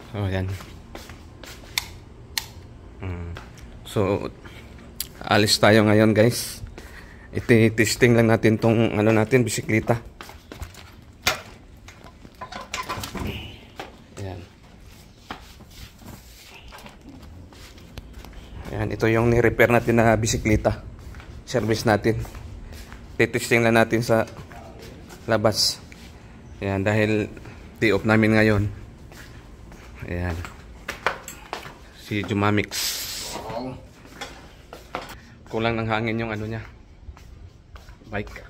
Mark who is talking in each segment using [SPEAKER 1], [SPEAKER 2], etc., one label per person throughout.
[SPEAKER 1] So, yan. So, alis tayo ngayon, guys. Iti-testing lang natin tong ano natin, bisikleta. Ayan. Ayan, ito yung ni-repair natin na bisikleta. Service natin. Titesting lang natin sa labas. Ayan, dahil day off namin ngayon. Ayan. Si Jumamix. Kulang ng hangin yung ano niya. Bike.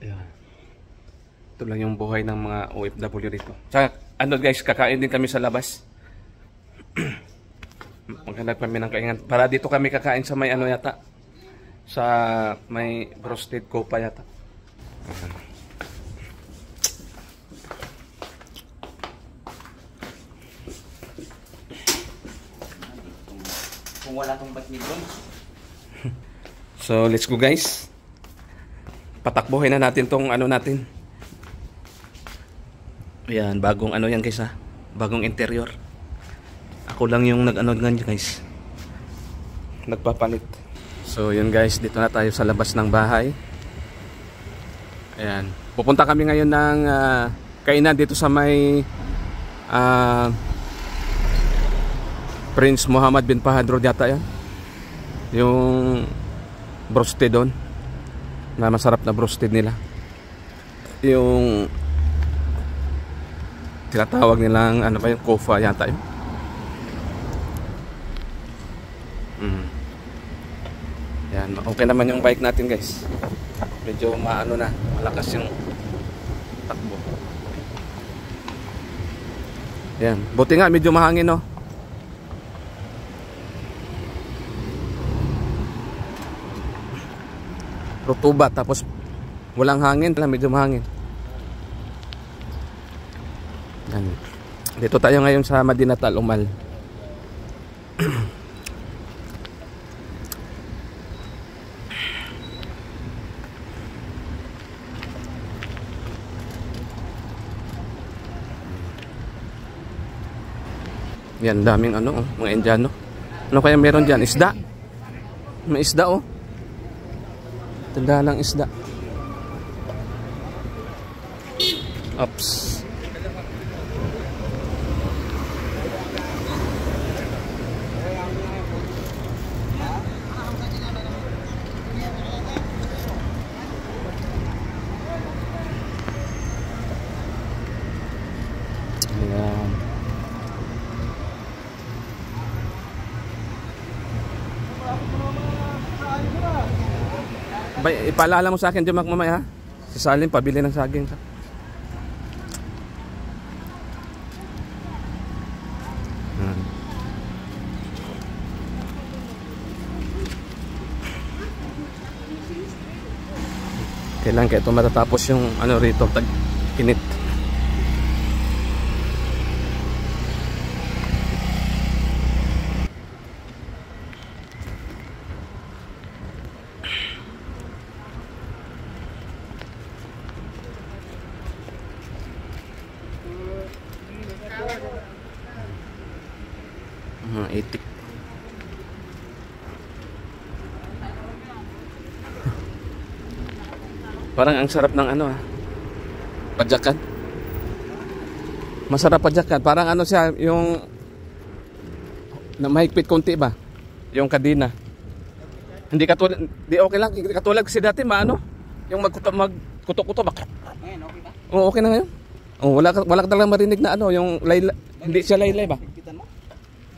[SPEAKER 1] Ayan. Ito lang yung buhay ng mga OFW dito. Tsaka, ano guys, kakain din kami sa labas. Maghanap kami ng kaingan. Para dito kami kakain sa may ano yata. Sa may roasted copa yata.
[SPEAKER 2] Kung wala tong badminton.
[SPEAKER 1] So let's go guys. Patakbuhin na natin tong ano natin. Ayan, bagong ano yan guys ha. Bagong interior. Ako lang yung nag-ano guys. Nagpapalit. So yun guys, dito na tayo sa labas ng bahay. Ayan. Pupunta kami ngayon ng kainan dito sa may Prince Muhammad bin Fahad Road yata yan. Yung broasted doon. Na masarap na broasted nila. Yung tinatawag nilang ano ba yung kofa yata yun. Yan, okay naman yung bike natin guys. Medyo maano na, malakas yung takbo. Yan, buti nga medyo mahangin no. Rutuba tapos walang hangin, medyo mahangin. Yan. Dito tayo ngayon sa Madinatul Umal. Yan, daming ano, mga Indiano. Ano kaya meron dyan? Isda? May isda oh. Tanda lang isda. Ups. Ayan. Ipaalala mo sa akin Jumak mamaya ha. Si Salim pabili ng saging ka. Kailan kaya ito matatapos yung ano rito tag-init. Itik. Parang ang sarap ng ano padyakan. Masarap padyakan. Parang ano siya yung na mahigpit konti ba? Yung kadina. Hindi katulad, di okay lang. Katulad kasi dati maano yung magkuto-kuto ba?
[SPEAKER 2] Ngayon, okay ba?
[SPEAKER 1] Oo, okay na ngayon. Oh, wala ka talagang marinig na ano yung layla, hindi siya laylay ba?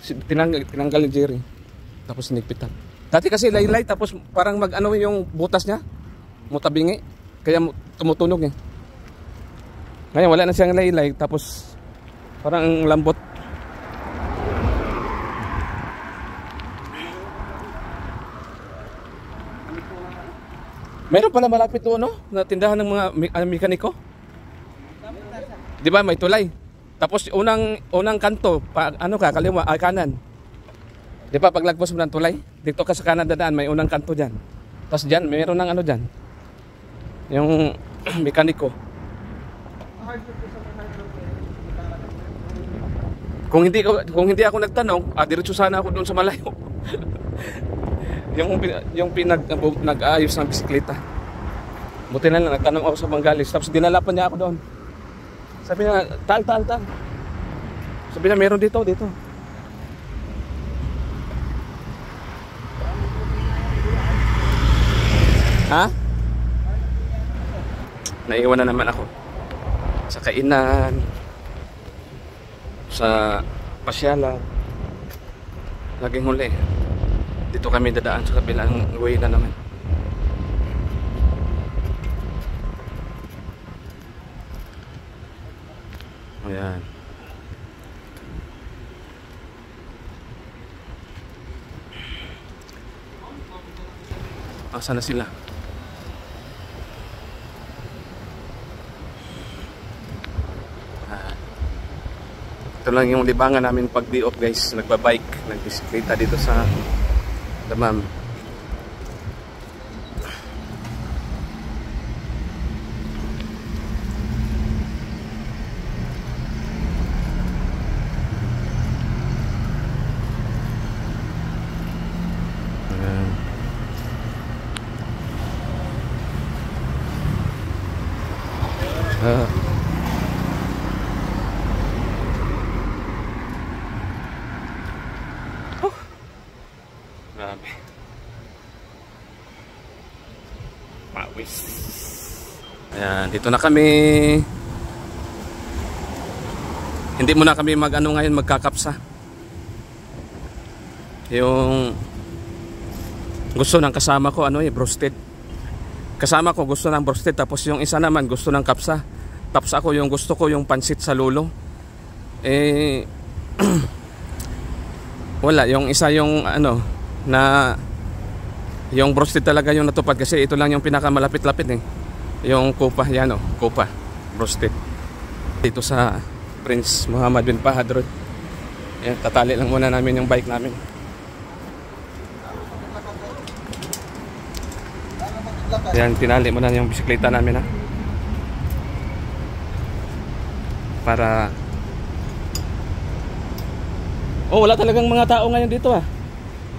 [SPEAKER 1] Tinanggal ni Jerry. Tapos sinigpitan. Dati kasi laylay tapos parang mag-ano yung butas niya. Mutabingi. Kaya tumutunog eh. Ngayon wala na siyang laylay tapos parang ang lambot. Meron pala malapit doon no? Na tindahan ng mga mekaniko. Di ba may tulay? Tapos unang kanto, ano ka, kaliwa, kanan. Di ba paglagpas mo ng tulay? Dito ka sa kanan dadaan, may unang kanto dyan. Tapos dyan, mayroon ng ano dyan. Yung mekaniko. Kung hindi ako nagtanong, diretso sana ako doon sa malayo. yung nag-aayos ng bisikleta. Buti na lang nagtanong ako sa Banggalis, tapos dinala pa niya ako doon. Sabi niya, tal. Sabi niya, meron dito. Ha? Naiwan na naman ako sa kainan, sa pasyalan. Laging huli dito kami dadaan sa kabilang way na naman. Ayan. Asa na sila? Ito lang yung libangan namin pag day off guys. Nagbabike, nagbisikleta dito sa Damam. Grabe. Pawis. Ayan, dito na kami. Hindi muna kami ngayon magkakapsa. Yung gusto ng kasama ko broasted. Kasama ko gusto ng broasted, tapos yung isa naman gusto ng kapsa. Tapos ako yung gusto ko yung pansit sa lulo. Wala, yung isa yung na yung broasted talaga yung natupad kasi ito lang yung pinakamalapit-lapit yung Kupa, Kupa broasted dito sa Prince Muhammad bin Fahad Road. Yan, tatali lang muna namin yung bike namin. Yan, tinali muna yung bisikleta namin para wala talagang mga tao ngayon dito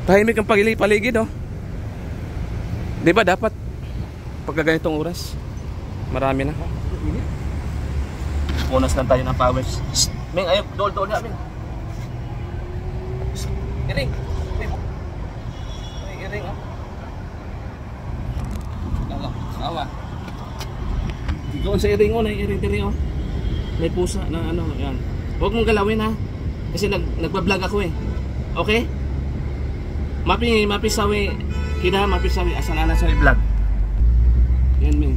[SPEAKER 1] tahimik ang paligid diba dapat pagka ganitong oras marami na. Punas lang tayo ng powers. Ming, ayaw, dool niya, Ming. Iring. Iring, Awa. Ikaw sa iring, iring, may pusa na yan. Huwag mong galawin, kasi nagbablog ako Okay? Mapisawi, mapisawi, asanana sa vlog. Yan, Ming.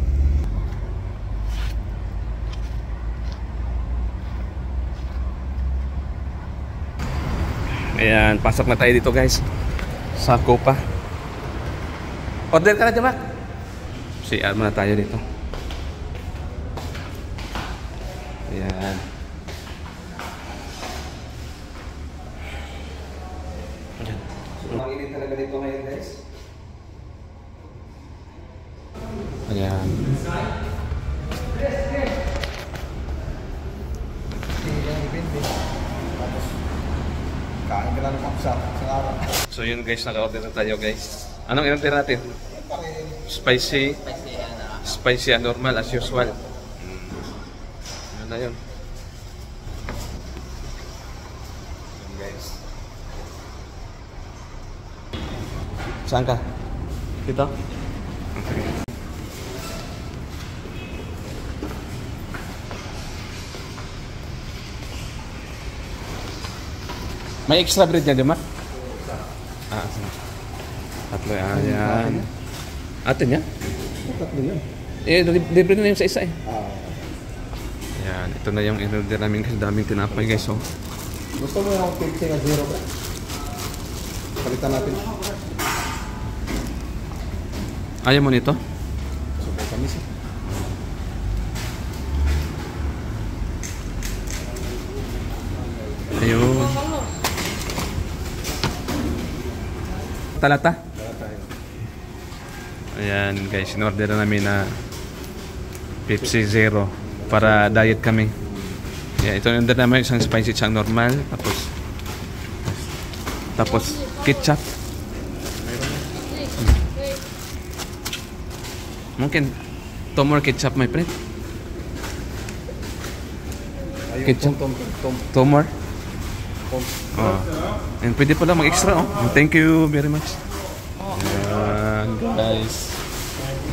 [SPEAKER 1] Ayan, pasok na tayo dito guys sa Kupa. Order ka na dyan, Mac? CR muna tayo dito. Ayan. Manginit talaga dito ngayon guys. Ayan.
[SPEAKER 3] Kain ka lang ng kapsa sa araw.
[SPEAKER 1] So yun guys, naka-order na tayo guys. Anong in-order natin? Spicy and normal as usual. Yun na yun. Yun guys. Saan ka? Dito? Okay. May extra bread niya, di ba? Tatlo yan. Atin niya?
[SPEAKER 3] Tatlo yan.
[SPEAKER 1] Libre na yung sa isa Yan, ito na yung in-order namin kasi daming tinapay guys.
[SPEAKER 3] Gusto mo yung pizza na zero ba? Palitan natin.
[SPEAKER 1] Ayaw mo nito?
[SPEAKER 3] Subay kami siya.
[SPEAKER 1] Ayun. Talata? Ayan guys, in-order na namin na Pepsi Zero. para diet kami. Yeah, ito yung naman isang spicy, isang normal, tapos ketchup. Mungkin 2 more ketchup, my friend. Ketchup. 2 more. Oh. And pwede pala mag-extra, oh. Thank you very much. Ayan, guys.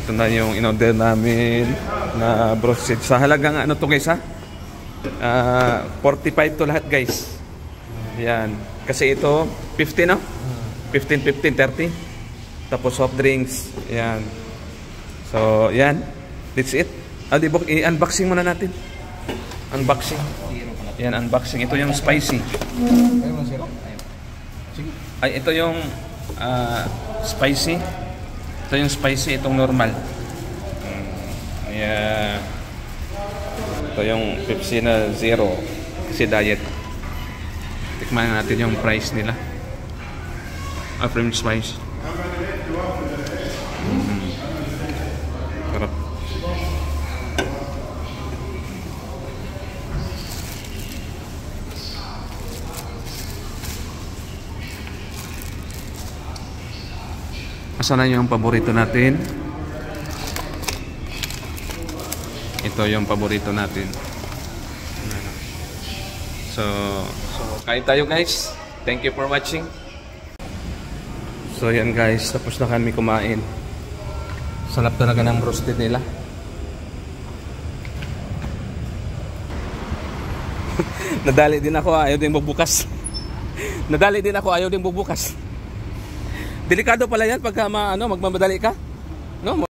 [SPEAKER 1] Ito na yung in-order namin na broasted. Sa halagang ano to guys, ha? 45 to lahat, guys. Ayan. Kasi ito, 50, no? 15, 30. Tapos soft drinks. Ayan. So, yan. That's it. I-unboxing muna natin. Unboxing. Yan, unboxing. Ito yung spicy. Ay, ito yung spicy. Ito yung spicy, itong normal. Ayan. Ito yung Pepsi na zero. Kasi diet. Tikman natin yung price nila. French fries. Sarap. Asan na yung paborito natin? Ito yung paborito natin. So kain tayo guys. Thank you for watching. So yan guys, tapos na kami kumain. Sarap talaga ng roasted nila. Nadali din ako, ayaw din magbukas. Nadali din ako, ayaw din magbukas. Delikado pala yan pagka magmamadali ka. No?